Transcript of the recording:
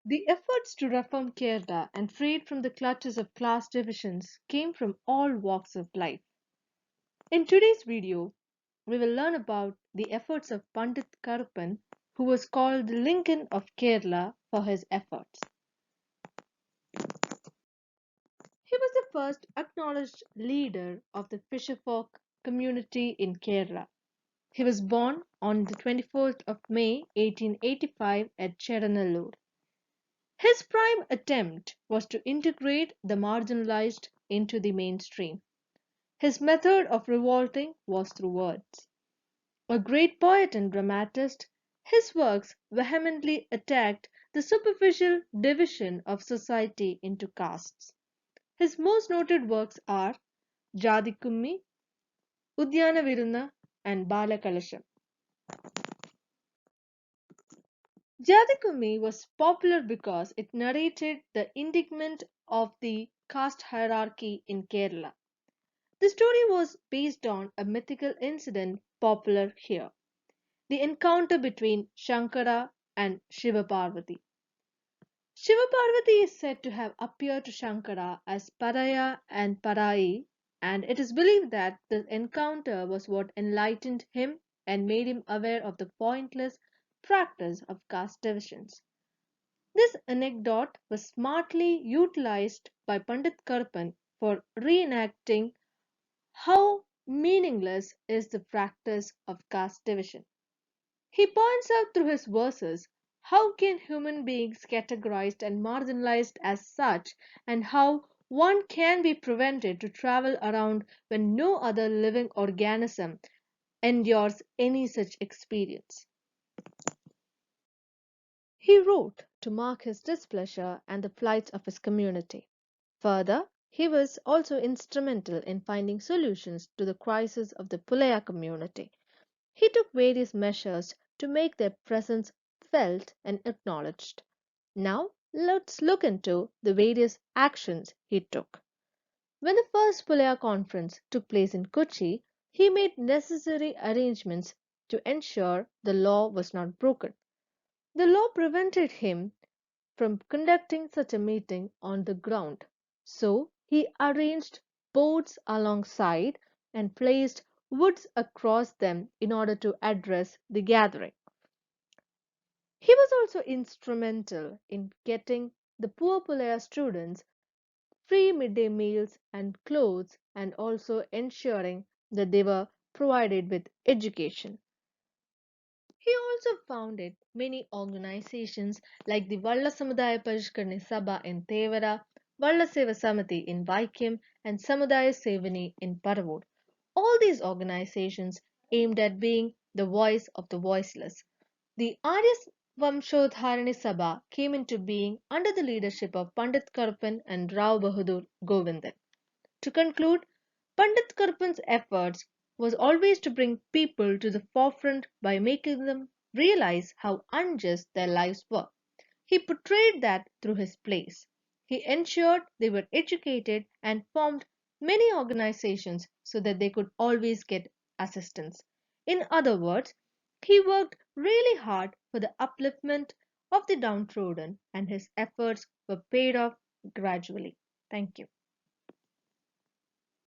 The efforts to reform Kerala and free it from the clutches of class divisions came from all walks of life. In today's video, we will learn about the efforts of Pandit Karuppan, who was called the Lincoln of Kerala for his efforts. He was the first acknowledged leader of the fisherfolk community in Kerala. He was born on the 24th of May 1885 at Cheranallur. His prime attempt was to integrate the marginalized into the mainstream. His method of revolting was through words. A great poet and dramatist, his works vehemently attacked the superficial division of society into castes. His most noted works are Jadi Kummi, Udyana Viruna, and Bala Kalasham. Jadikumi was popular because it narrated the indictment of the caste hierarchy in Kerala. The story was based on a mythical incident popular here, the encounter between Shankara and Shiva Parvati. Shiva Parvati is said to have appeared to Shankara as Paraya and Parai, and it is believed that the encounter was what enlightened him and made him aware of the pointless practice of caste divisions. This anecdote was smartly utilized by Pandit Karpan for reenacting how meaningless is the practice of caste division. He points out through his verses how can human beings categorized and marginalized as such and how one can be prevented to travel around when no other living organism endures any such experience. He wrote to mark his displeasure and the plight of his community. Further, he was also instrumental in finding solutions to the crisis of the Pulaya community. He took various measures to make their presence felt and acknowledged. Now, let's look into the various actions he took. When the first Pulaya conference took place in Kochi, he made necessary arrangements to ensure the law was not broken. The law prevented him from conducting such a meeting on the ground, so he arranged boards alongside and placed woods across them in order to address the gathering. He was also instrumental in getting the poor Pulaya students free midday meals and clothes and also ensuring that they were provided with education. He also founded many organizations like the Valla Samudaya Parishkarani Sabha in Tevara, Valla Seva Samiti in Vaikim, and Samudaya Sevani in Paravur. All these organizations aimed at being the voice of the voiceless. The Arya Vamshodharani Sabha came into being under the leadership of Pandit Karuppan and Rao Bahadur Govindan. To conclude, Pandit Karuppan's efforts was always to bring people to the forefront by making them realize how unjust their lives were. He portrayed that through his plays. He ensured they were educated and formed many organizations so that they could always get assistance. In other words, he worked really hard for the upliftment of the downtrodden, and his efforts were paid off gradually. Thank you.